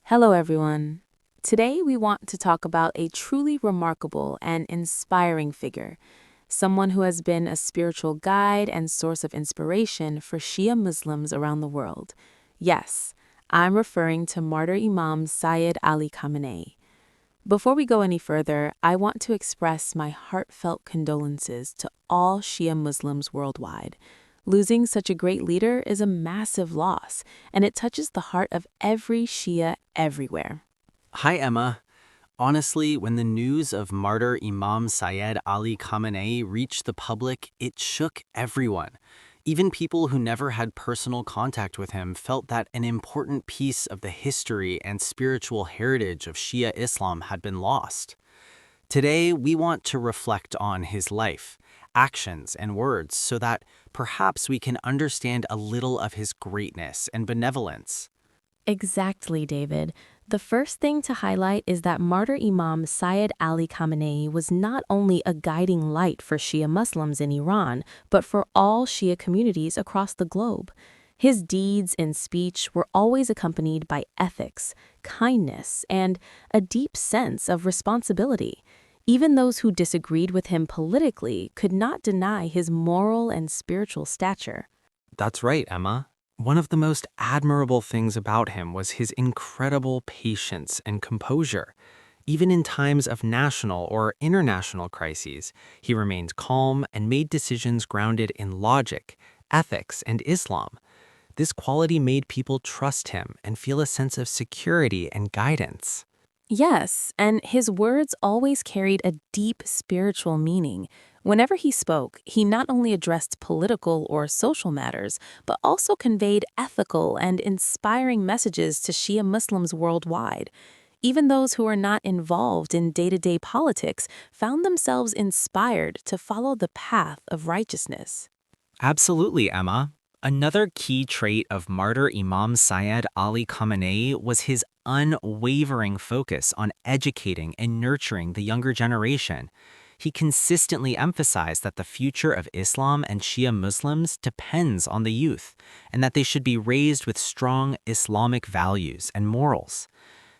Hello, everyone. Today, we want to talk about a truly remarkable and inspiring figure, someone who has been a spiritual guide and source of inspiration for Shia Muslims around the world. Yes, I'm referring to Martyr Imam Seyed Ali Khamenei. Before we go any further, I want to express my heartfelt condolences to all Shia Muslims worldwide. Losing such a great leader is a massive loss, and it touches the heart of every Shia everywhere. Hi, Emma. Honestly, when the news of Martyr Imam Seyed Ali Khamenei reached the public, it shook everyone. Even people who never had personal contact with him felt that an important piece of the history and spiritual heritage of Shia Islam had been lost. Today, we want to reflect on his life, actions, and words so that perhaps we can understand a little of his greatness and benevolence. Exactly, David. The first thing to highlight is that Martyr Imam Seyed Ali Khamenei was not only a guiding light for Shia Muslims in Iran, but for all Shia communities across the globe. His deeds and speech were always accompanied by ethics, kindness, and a deep sense of responsibility. Even those who disagreed with him politically could not deny his moral and spiritual stature. That's right, Emma. One of the most admirable things about him was his incredible patience and composure. Even in times of national or international crises, he remained calm and made decisions grounded in logic, ethics, and Islam. This quality made people trust him and feel a sense of security and guidance. Yes, and his words always carried a deep spiritual meaning. Whenever he spoke, he not only addressed political or social matters, but also conveyed ethical and inspiring messages to Shia Muslims worldwide. Even those who were not involved in day-to-day politics found themselves inspired to follow the path of righteousness. Absolutely, Emma. Another key trait of Martyr Imam Seyed Ali Khamenei was his unwavering focus on educating and nurturing the younger generation. He consistently emphasized that the future of Islam and Shia Muslims depends on the youth, and that they should be raised with strong Islamic values and morals.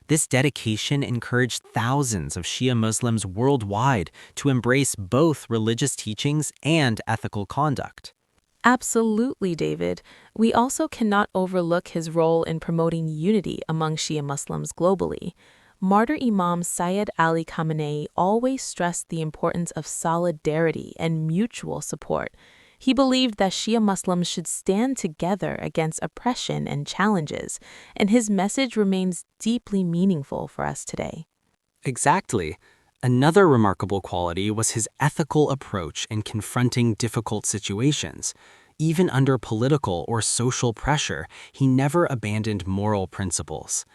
This dedication encouraged thousands of Shia Muslims worldwide to embrace both religious teachings and ethical conduct. Absolutely, David. We also cannot overlook his role in promoting unity among Shia Muslims globally. Martyr Imam Seyed Ali Khamenei always stressed the importance of solidarity and mutual support. He believed that Shia Muslims should stand together against oppression and challenges, and his message remains deeply meaningful for us today. Exactly. Another remarkable quality was his ethical approach in confronting difficult situations. Even under political or social pressure, he never abandoned moral principles.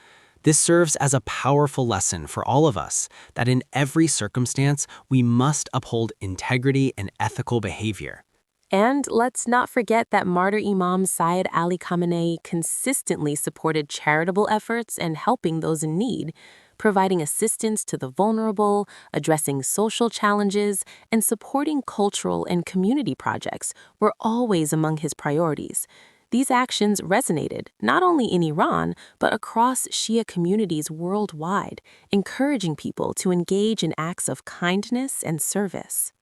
This serves as a powerful lesson for all of us that in every circumstance, we must uphold integrity and ethical behavior. And let's not forget that Martyr Imam Seyed Ali Khamenei consistently supported charitable efforts and helping those in need, providing assistance to the vulnerable, addressing social challenges, and supporting cultural and community projects were always among his priorities. These actions resonated not only in Iran, but across Shia communities worldwide, encouraging people to engage in acts of kindness and service.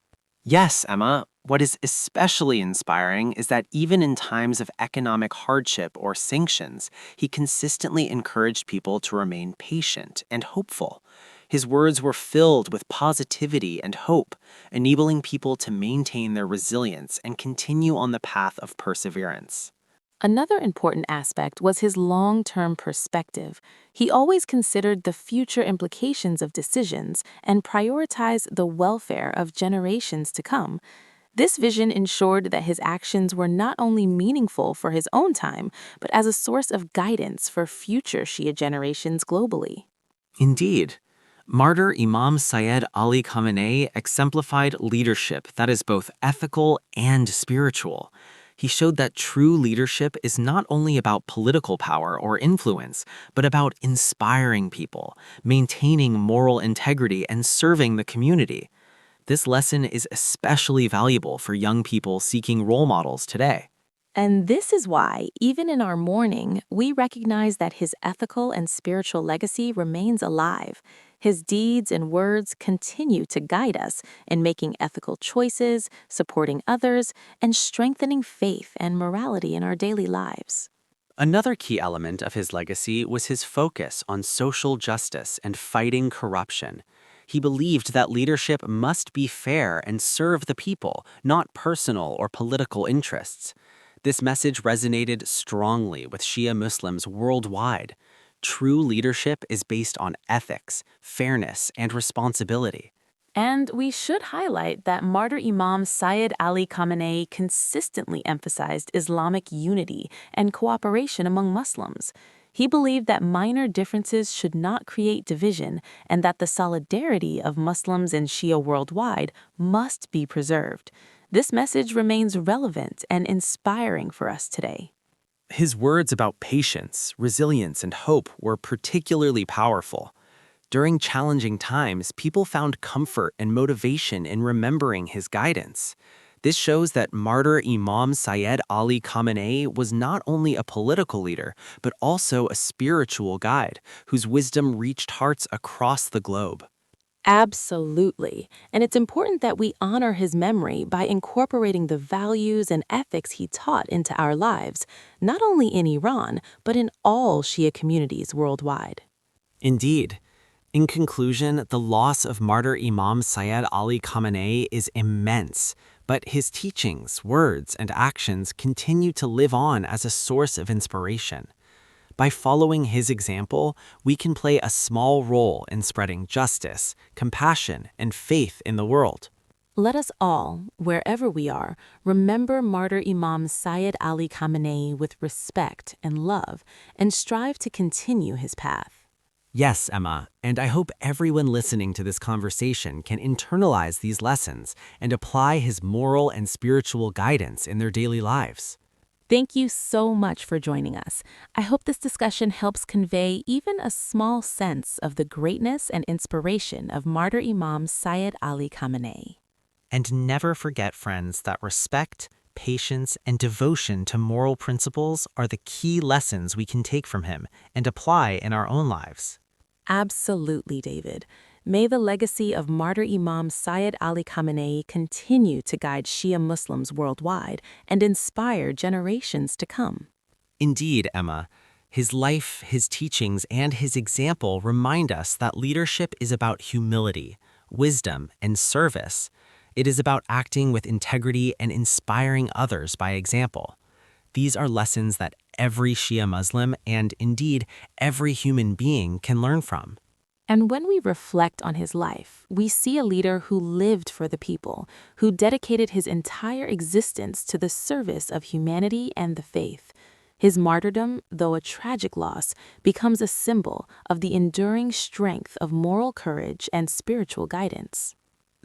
Yes, Emma. What is especially inspiring is that even in times of economic hardship or sanctions, he consistently encouraged people to remain patient and hopeful. His words were filled with positivity and hope, enabling people to maintain their resilience and continue on the path of perseverance. Another important aspect was his long-term perspective. He always considered the future implications of decisions and prioritized the welfare of generations to come. This vision ensured that his actions were not only meaningful for his own time, but as a source of guidance for future Shia generations globally. Indeed, Martyr Imam Seyed Ali Khamenei exemplified leadership that is both ethical and spiritual. He showed that true leadership is not only about political power or influence, but about inspiring people, maintaining moral integrity, and serving the community. This lesson is especially valuable for young people seeking role models today. And this is why, even in our mourning, we recognize that his ethical and spiritual legacy remains alive. His deeds and words continue to guide us in making ethical choices, supporting others, and strengthening faith and morality in our daily lives. Another key element of his legacy was his focus on social justice and fighting corruption. He believed that leadership must be fair and serve the people, not personal or political interests. This message resonated strongly with Shia Muslims worldwide. True leadership is based on ethics, fairness, and responsibility. And we should highlight that Martyr Imam Seyed Ali Khamenei consistently emphasized Islamic unity and cooperation among Muslims. He believed that minor differences should not create division and that the solidarity of Muslims and Shia worldwide must be preserved. This message remains relevant and inspiring for us today. His words about patience, resilience, and hope were particularly powerful. During challenging times, people found comfort and motivation in remembering his guidance. This shows that Martyr Imam Seyed Ali Khamenei was not only a political leader, but also a spiritual guide whose wisdom reached hearts across the globe. Absolutely. And it's important that we honor his memory by incorporating the values and ethics he taught into our lives, not only in Iran, but in all Shia communities worldwide. Indeed. In conclusion, the loss of Martyr Imam Seyed Ali Khamenei is immense, but his teachings, words, and actions continue to live on as a source of inspiration. By following his example, we can play a small role in spreading justice, compassion, and faith in the world. Let us all, wherever we are, remember Martyr Imam Seyed Ali Khamenei with respect and love, and strive to continue his path. Yes, Emma, and I hope everyone listening to this conversation can internalize these lessons and apply his moral and spiritual guidance in their daily lives. Thank you so much for joining us. I hope this discussion helps convey even a small sense of the greatness and inspiration of Martyr Imam Seyed Ali Khamenei. And never forget, friends, that respect, patience, and devotion to moral principles are the key lessons we can take from him and apply in our own lives. Absolutely, David. May the legacy of Martyr Imam Seyed Ali Khamenei continue to guide Shia Muslims worldwide and inspire generations to come. Indeed, Emma. His life, his teachings, and his example remind us that leadership is about humility, wisdom, and service. It is about acting with integrity and inspiring others by example. These are lessons that every Shia Muslim, and indeed every human being, can learn from. And when we reflect on his life, we see a leader who lived for the people, who dedicated his entire existence to the service of humanity and the faith. His martyrdom, though a tragic loss, becomes a symbol of the enduring strength of moral courage and spiritual guidance.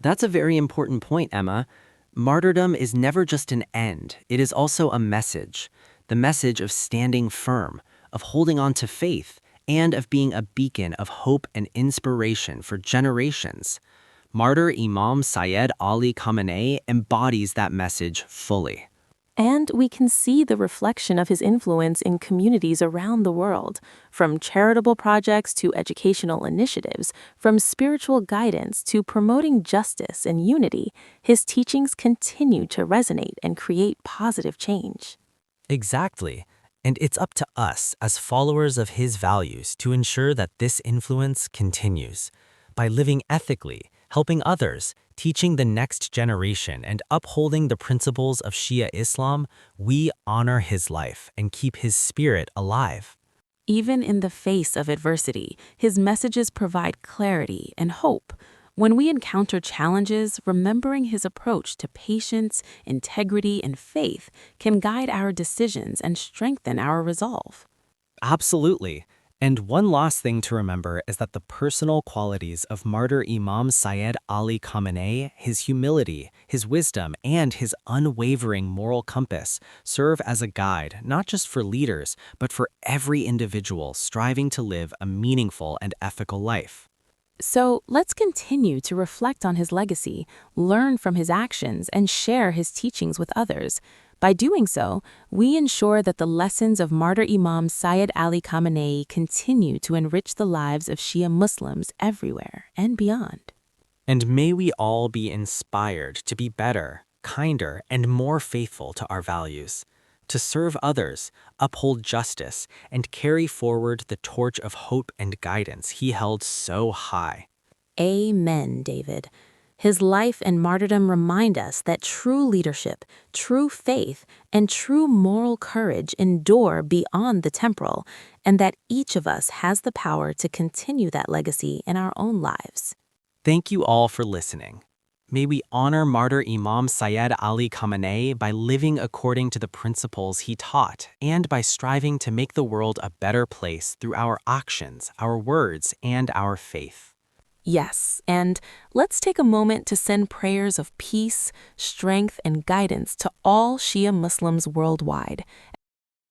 That's a very important point, Emma. Martyrdom is never just an end, it is also a message. The message of standing firm, of holding on to faith, and of being a beacon of hope and inspiration for generations. Martyr Imam Seyed Ali Khamenei embodies that message fully. And we can see the reflection of his influence in communities around the world, from charitable projects to educational initiatives, from spiritual guidance to promoting justice and unity. His teachings continue to resonate and create positive change. Exactly. And it's up to us as followers of his values to ensure that this influence continues. By living ethically, helping others, teaching the next generation, and upholding the principles of Shia Islam, we honor his life and keep his spirit alive. Even in the face of adversity, his messages provide clarity and hope. When we encounter challenges, remembering his approach to patience, integrity, and faith can guide our decisions and strengthen our resolve. Absolutely. And one last thing to remember is that the personal qualities of Martyr Imam Seyed Ali Khamenei, his humility, his wisdom, and his unwavering moral compass serve as a guide not just for leaders, but for every individual striving to live a meaningful and ethical life. So let's continue to reflect on his legacy, learn from his actions, and share his teachings with others. By doing so, we ensure that the lessons of Martyr Imam Seyed Ali Khamenei continue to enrich the lives of Shia Muslims everywhere and beyond. And may we all be inspired to be better, kinder, and more faithful to our values, to serve others, uphold justice, and carry forward the torch of hope and guidance he held so high. Amen, David. His life and martyrdom remind us that true leadership, true faith, and true moral courage endure beyond the temporal, and that each of us has the power to continue that legacy in our own lives. Thank you all for listening. May we honor Martyr Imam Seyed Ali Khamenei by living according to the principles he taught and by striving to make the world a better place through our actions, our words, and our faith. Yes, and let's take a moment to send prayers of peace, strength, and guidance to all Shia Muslims worldwide